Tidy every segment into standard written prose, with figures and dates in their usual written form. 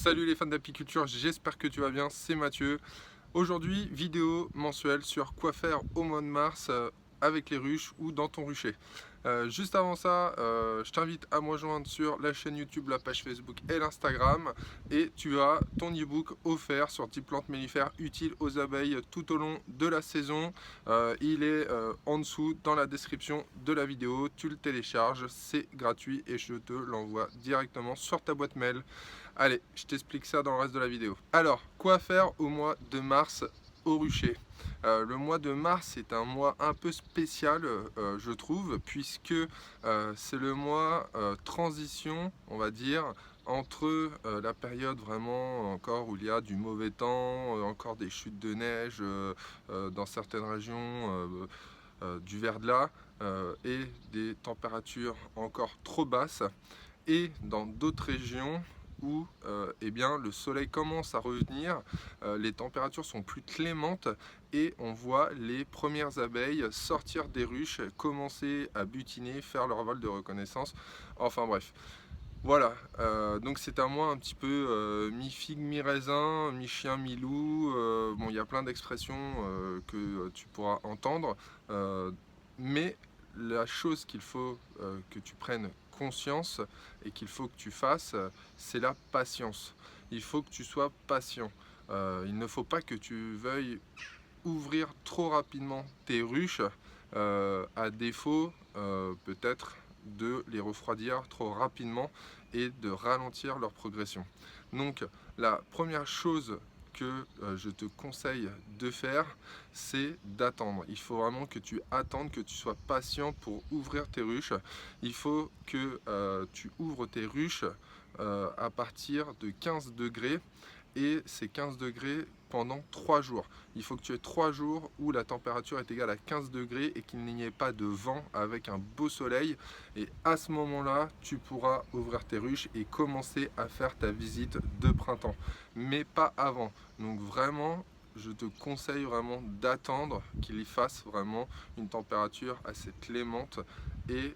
Salut les fans d'apiculture, j'espère que tu vas bien, c'est Mathieu. Aujourd'hui, vidéo mensuelle sur quoi faire au mois de mars avec les ruches ou dans ton rucher. Juste avant ça, je t'invite à me rejoindre sur la chaîne YouTube, la page Facebook et l'Instagram. Et tu as ton e-book offert sur 10 plantes mellifères utiles aux abeilles tout au long de la saison. Il est en dessous dans la description de la vidéo. Tu le télécharges, c'est gratuit et je te l'envoie directement sur ta boîte mail. Allez, je t'explique ça dans le reste de la vidéo. Alors, quoi faire au mois de mars au rucher? Le mois de mars est un mois un peu spécial, je trouve, puisque c'est le mois transition, on va dire, entre la période vraiment encore où il y a du mauvais temps, encore des chutes de neige dans certaines régions, du verglas et des températures encore trop basses, et dans d'autres régions où eh bien, le soleil commence à revenir, les températures sont plus clémentes et on voit les premières abeilles sortir des ruches, commencer à butiner, faire leur vol de reconnaissance. Enfin bref, voilà, donc c'est un mois un petit peu mi-figue, mi-raisin, mi-chien, mi-loup. Bon, il y a plein d'expressions que tu pourras entendre, mais la chose qu'il faut que tu prennes conscience et qu'il faut que tu fasses, c'est la patience. Il faut que tu sois patient. Il ne faut pas que tu veuilles ouvrir trop rapidement tes ruches, à défaut peut-être de les refroidir trop rapidement et de ralentir leur progression. Donc la première chose que je te conseille de faire, c'est d'attendre. Il faut vraiment que tu attendes, que tu sois patient pour ouvrir tes ruches. Il faut que tu ouvres tes ruches à partir de 15 degrés, et ces 15 degrés pendant 3 jours. Il faut que tu aies 3 jours où la température est égale à 15 degrés et qu'il n'y ait pas de vent, avec un beau soleil. Et à ce moment-là, tu pourras ouvrir tes ruches et commencer à faire ta visite de printemps. Mais pas avant. Donc vraiment, je te conseille vraiment d'attendre qu'il y fasse vraiment une température assez clémente et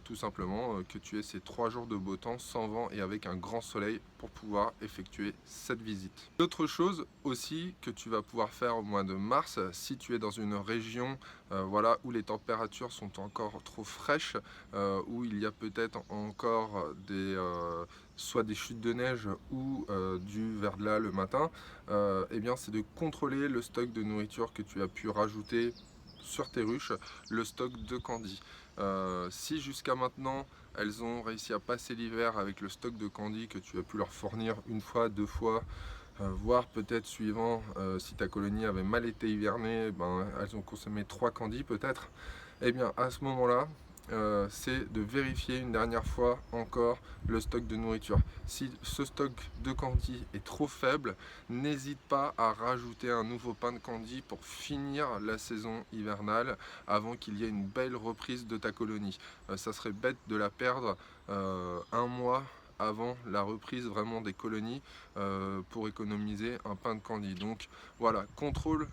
tout simplement que tu aies ces 3 jours de beau temps sans vent et avec un grand soleil pour pouvoir effectuer cette visite. D'autres choses aussi que tu vas pouvoir faire au mois de mars, si tu es dans une région voilà, où les températures sont encore trop fraîches, où il y a peut-être encore soit des chutes de neige ou du verglas le matin, eh bien c'est de contrôler le stock de nourriture que tu as pu rajouter sur tes ruches, le stock de candy. Si jusqu'à maintenant elles ont réussi à passer l'hiver avec le stock de candy que tu as pu leur fournir une fois, deux fois, voire peut-être suivant si ta colonie avait mal été hivernée, ben, elles ont consommé 3 candy peut-être, et bien à ce moment-là, c'est de vérifier une dernière fois encore le stock de nourriture. Si ce stock de candy est trop faible, n'hésite pas à rajouter un nouveau pain de candy pour finir la saison hivernale avant qu'il y ait une belle reprise de ta colonie. Ça serait bête de la perdre un mois avant la reprise vraiment des colonies pour économiser un pain de candy. Donc voilà, contrôle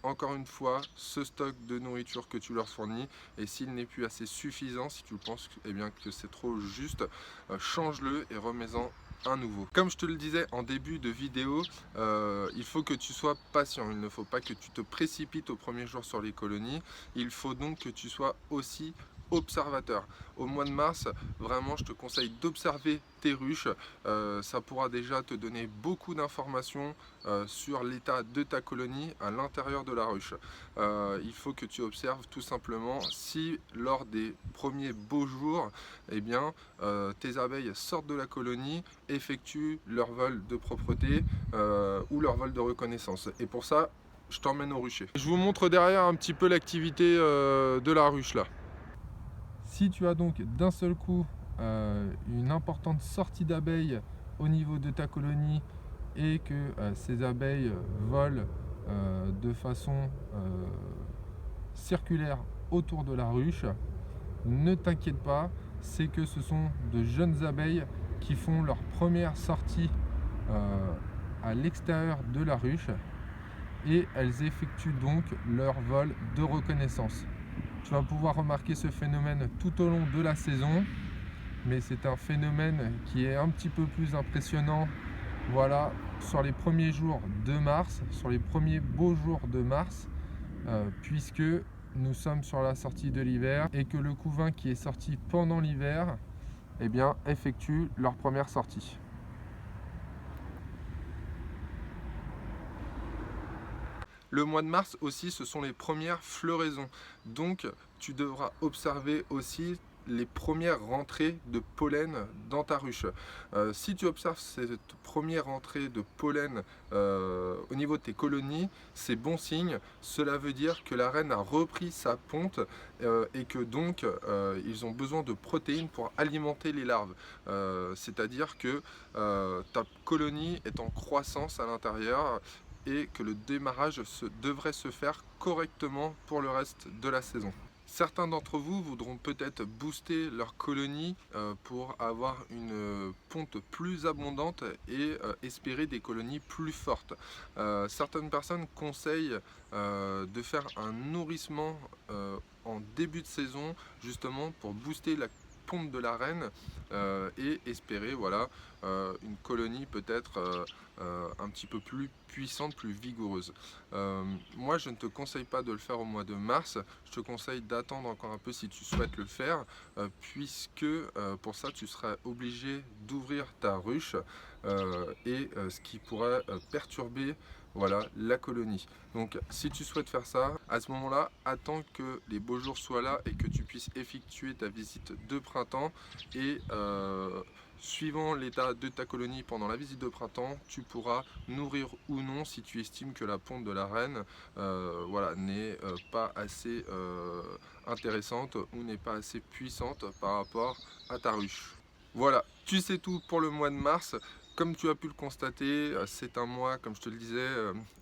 encore une fois ce stock de nourriture que tu leur fournis, et s'il n'est plus assez suffisant, si tu penses que c'est trop juste, change-le et remets-en un nouveau. Comme je te le disais en début de vidéo, il faut que tu sois patient. Il ne faut pas que tu te précipites au premier jour sur les colonies. Il faut donc que tu sois aussi observateur. Au mois de mars, vraiment, je te conseille d'observer tes ruches. Ça pourra déjà te donner beaucoup d'informations sur l'état de ta colonie à l'intérieur de la ruche. Il faut que tu observes tout simplement si lors des premiers beaux jours, eh bien, tes abeilles sortent de la colonie, effectuent leur vol de propreté ou leur vol de reconnaissance. Et pour ça, je t'emmène au rucher. Je vous montre derrière un petit peu l'activité de la ruche là. Si tu as donc d'un seul coup une importante sortie d'abeilles au niveau de ta colonie et que ces abeilles volent de façon circulaire autour de la ruche, ne t'inquiète pas, c'est que ce sont de jeunes abeilles qui font leur première sortie à l'extérieur de la ruche, et elles effectuent donc leur vol de reconnaissance. Tu vas pouvoir remarquer ce phénomène tout au long de la saison, mais c'est un phénomène qui est un petit peu plus impressionnant Voilà, sur les premiers jours de mars, sur les premiers beaux jours de mars, puisque nous sommes sur la sortie de l'hiver et que le couvain qui est sorti pendant l'hiver, eh bien, effectue leur première sortie. Le mois de mars aussi, ce sont les premières floraisons. Donc, tu devras observer aussi les premières rentrées de pollen dans ta ruche. Si tu observes cette première rentrée de pollen au niveau de tes colonies, c'est bon signe. Cela veut dire que la reine a repris sa ponte et que donc ils ont besoin de protéines pour alimenter les larves. C'est-à-dire que ta colonie est en croissance à l'intérieur et que le démarrage devrait se faire correctement pour le reste de la saison. Certains d'entre vous voudront peut-être booster leur colonie pour avoir une ponte plus abondante et espérer des colonies plus fortes. Certaines personnes conseillent de faire un nourrissement en début de saison justement pour booster la ponte de la reine et espérer voilà, une colonie peut-être un petit peu plus puissante, plus vigoureuse. Moi je ne te conseille pas de le faire au mois de mars, je te conseille d'attendre encore un peu si tu souhaites le faire, puisque pour ça tu seras obligé d'ouvrir ta ruche ce qui pourrait perturber voilà, la colonie. Donc si tu souhaites faire ça, à ce moment-là, attends que les beaux jours soient là et que tu puisses effectuer ta visite de printemps et suivant l'état de ta colonie pendant la visite de printemps, tu pourras nourrir ou non si tu estimes que la ponte de la reine voilà, n'est pas assez intéressante ou n'est pas assez puissante par rapport à ta ruche. Voilà, tu sais tout pour le mois de mars. Comme tu as pu le constater, c'est un mois, comme je te le disais,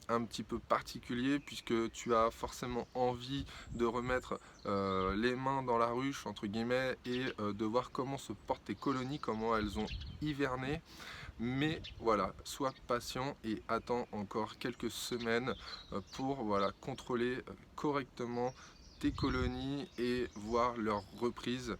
un petit peu particulier puisque tu as forcément envie de remettre les mains dans la ruche, entre guillemets, et de voir comment se portent tes colonies, comment elles ont hiverné. Mais voilà, sois patient et attends encore quelques semaines pour voilà, contrôler correctement tes colonies et voir leur reprise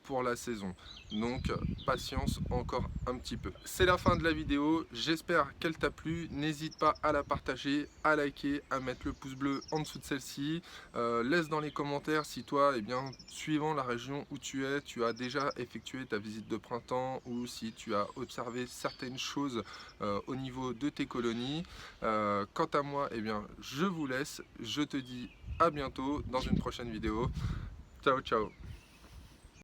pour la saison. Donc patience encore un petit peu. C'est la fin de la vidéo, j'espère qu'elle t'a plu. N'hésite pas à la partager, à liker, à mettre le pouce bleu en dessous de celle-ci. Laisse dans les commentaires si toi, eh bien, suivant la région où tu es, tu as déjà effectué ta visite de printemps ou si tu as observé certaines choses au niveau de tes colonies. Quant à moi, eh bien, je vous laisse, je te dis à bientôt dans une prochaine vidéo. Ciao, ciao.